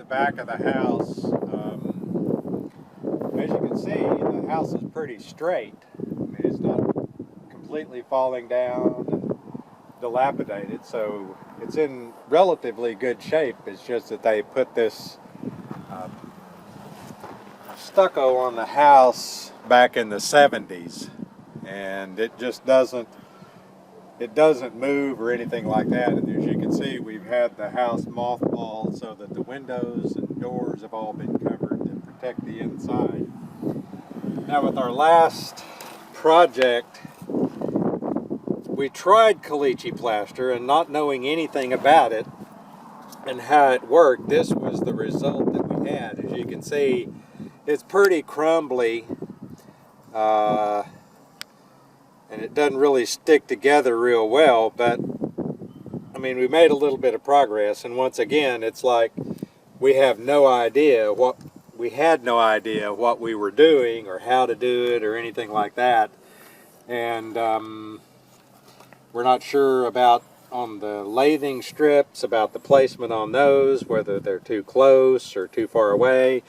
back of the house. As you can see, the house is pretty straight. I mean, it's not completely falling down and dilapidated, so it's in relatively good shape. It's just that they put this stucco on the house back in the 70s, and it just doesn't move or anything like that. And as you can see, we've had the house mothballed so that the windows and doors have all been covered to protect the inside. Now, with our last project, we tried Caliche Plaster, and not knowing anything about it and how it worked, this was the result that we had. As you can see, it's pretty crumbly, and it doesn't really stick together real well, but I mean, we made a little bit of progress. And once again, it's like we had no idea what we were doing or how to do it or anything like that. And we're not sure about on the lathing strips, about the placement on those, whether they're too close or too far away,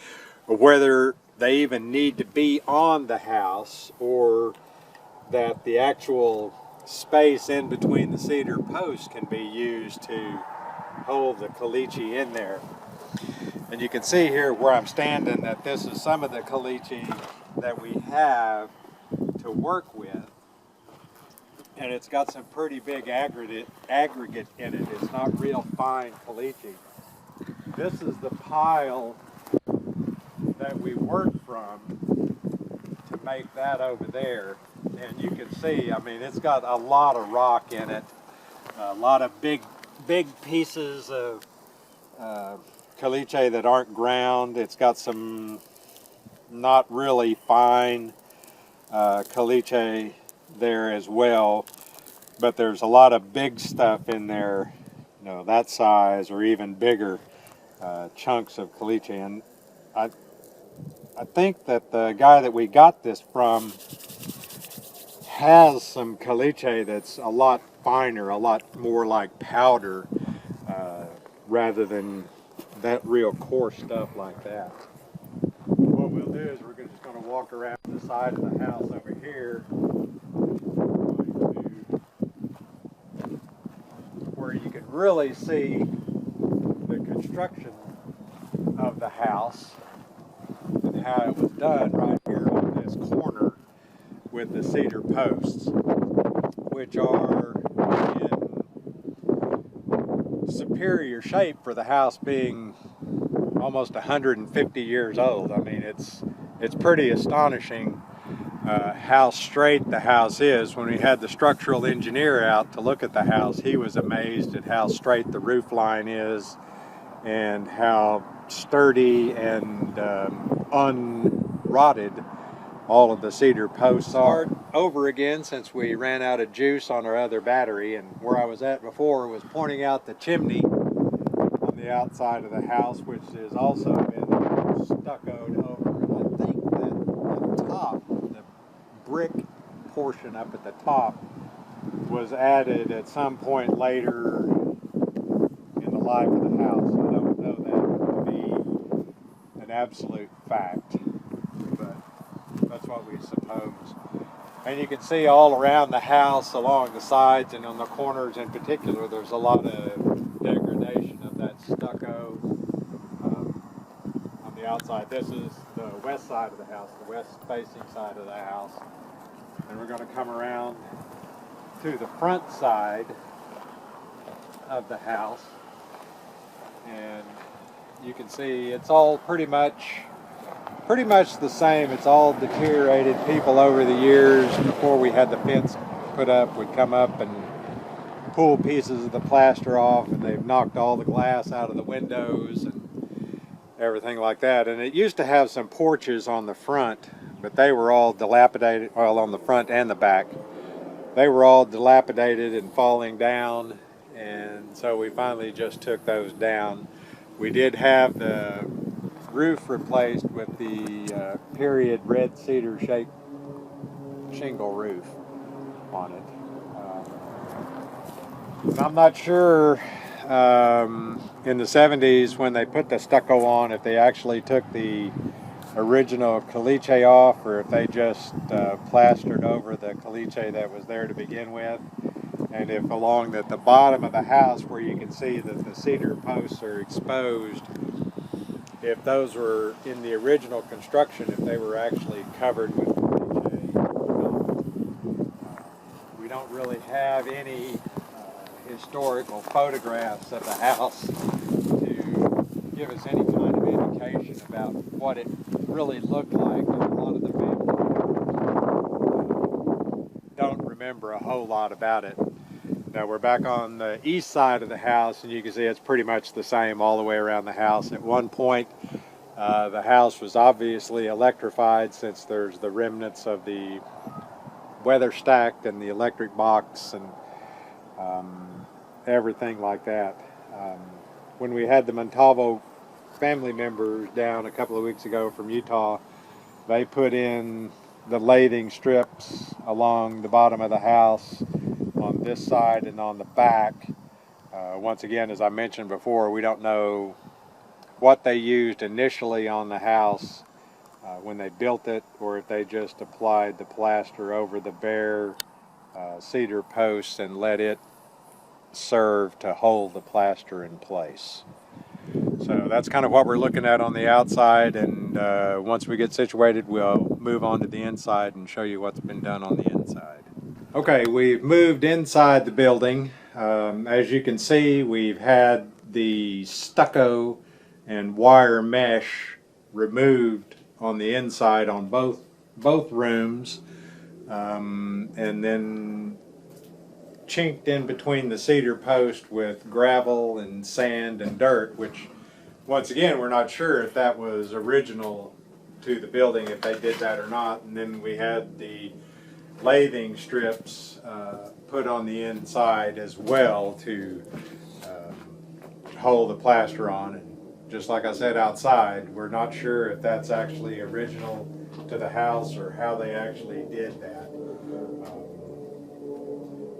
or whether they even need to be on the house, or that the actual space in between the cedar posts can be used to hold the caliche in there. And you can see here where I'm standing that this is some of the caliche that we have to work with. And it's got some pretty big aggregate in it. It's not real fine caliche. This is the pile that we worked from to make that over there. And you can see, I mean, it's got a lot of rock in it, a lot of big pieces of caliche that aren't ground. It's got some not really fine caliche there as well, but there's a lot of big stuff in there, you know, that size or even bigger chunks of caliche. And I think that the guy that we got this from has some caliche that's a lot finer, a lot more like powder, rather than that real coarse stuff like that. What we'll do is we're just going to walk around the side of the house over here, where you can really see the construction of the house and how it was done right here on this corner with the cedar posts, which are in superior shape for the house being almost 150 years old. I mean, it's pretty astonishing how straight the house is. When we had the structural engineer out to look at the house, he was amazed at how straight the roof line is and how sturdy and unrotted all of the cedar posts are. Start over again since we ran out of juice on our other battery, and where I was at before was pointing out the chimney on the outside of the house, which has also been stuccoed over. And I think that the top, the brick portion up at the top, was added at some point later in the life of the house. I don't know that to be an absolute fact, but that's what we suppose. And you can see all around the house, along the sides and on the corners in particular, there's a lot of degradation of that stucco on the outside. This is the west side of the house, the west facing side of the house. And we're going to come around to the front side of the house. And you can see it's all pretty much the same. It's all deteriorated. People over the years, before we had the fence put up, would come up and pull pieces of the plaster off, and they've knocked all the glass out of the windows and everything like that. And it used to have some porches on the front, but they were all dilapidated, well, on the front and the back. They were all dilapidated and falling down, and so we finally just took those down. We did have the roof replaced with the period red cedar shaped shingle roof on it. And I'm not sure in the 70s when they put the stucco on, if they actually took the original caliche off or if they just plastered over the caliche that was there to begin with. And if along the bottom of the house where you can see that the cedar posts are exposed, if those were in the original construction, if they were actually covered with caliche. We don't really have any historical photographs of the house to give us any kind of indication about what it really looked like. And a lot of the family don't remember a whole lot about it. Now we're back on the east side of the house, and you can see it's pretty much the same all the way around the house. At one point, the house was obviously electrified, since there's the remnants of the weather stack and the electric box and everything like that. When we had the Montalvo family members down a couple of weeks ago from Utah, they put in the lathing strips along the bottom of the house on this side and on the back. Once again, as I mentioned before, we don't know what they used initially on the house when they built it, or if they just applied the plaster over the bare cedar posts and let it serve to hold the plaster in place. So that's kind of what we're looking at on the outside, and once we get situated, we'll move on to the inside and show you what's been done on the inside. Okay, we've moved inside the building. As you can see, we've had the stucco and wire mesh removed on the inside on both rooms, and then chinked in between the cedar post with gravel and sand and dirt, which once again we're not sure if that was original to the building, if they did that or not. And then we had the lathing strips put on the inside as well to hold the plaster on. And just like I said, outside, we're not sure if that's actually original to the house or how they actually did that.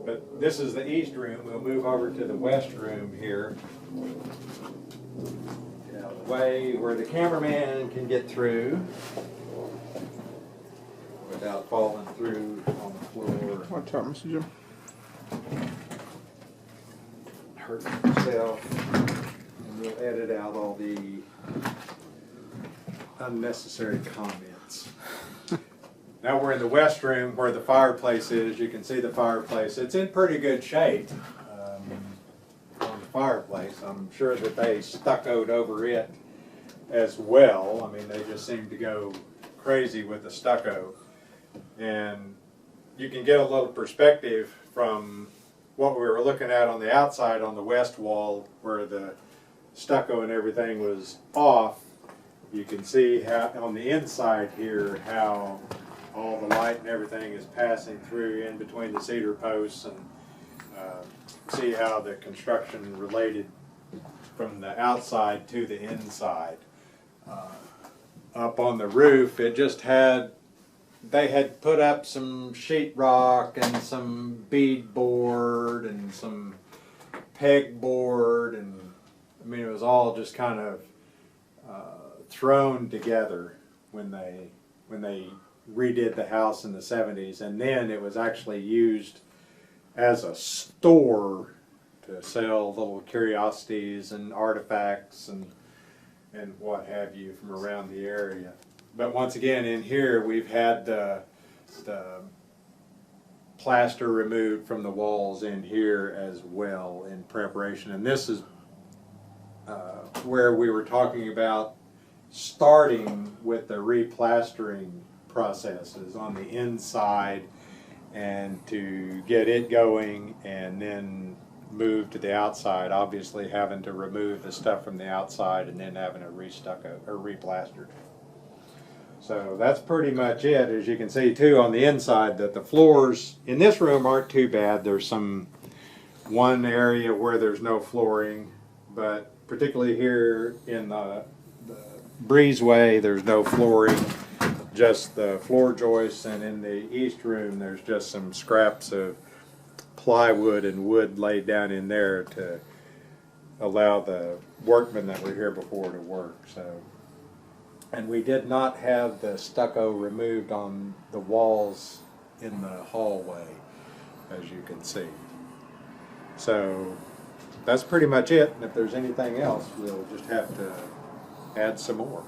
But this is the east room. We'll move over to the west room here. Get out of the way where the cameraman can get through without falling through on the floor. Watch out, Mr. Jim. Hurting himself. And we'll edit out all the unnecessary comments. Now we're in the west room where the fireplace is. You can see the fireplace. It's in pretty good shape on the fireplace. I'm sure that they stuccoed over it as well. I mean, they just seem to go crazy with the stucco. And you can get a little perspective from what we were looking at on the outside on the west wall where the stucco and everything was off. You can see how on the inside here how all the light and everything is passing through in between the cedar posts, and see how the construction related from the outside to the inside. Up on the roof, it just had, they had put up some sheetrock and some bead board and some peg board, and I mean it was all just kind of thrown together when they redid the house in the 70s, and then it was actually used as a store to sell little curiosities and artifacts and what have you from around the area. But once again, in here we've had the plaster removed from the walls in here as well in preparation, and this is where we were talking about starting with the replastering processes on the inside, and to get it going and then move to the outside, obviously having to remove the stuff from the outside and then having it restucco or replastered. So that's pretty much it. As you can see too on the inside, that the floors in this room aren't too bad. There's one area where there's no flooring, but particularly here in the breezeway there's no flooring, just the floor joists, and in the east room there's just some scraps of plywood and wood laid down in there to allow the workmen that were here before to work. So, and we did not have the stucco removed on the walls in the hallway, as you can see. So that's pretty much it, and if there's anything else, we'll just have to add some more.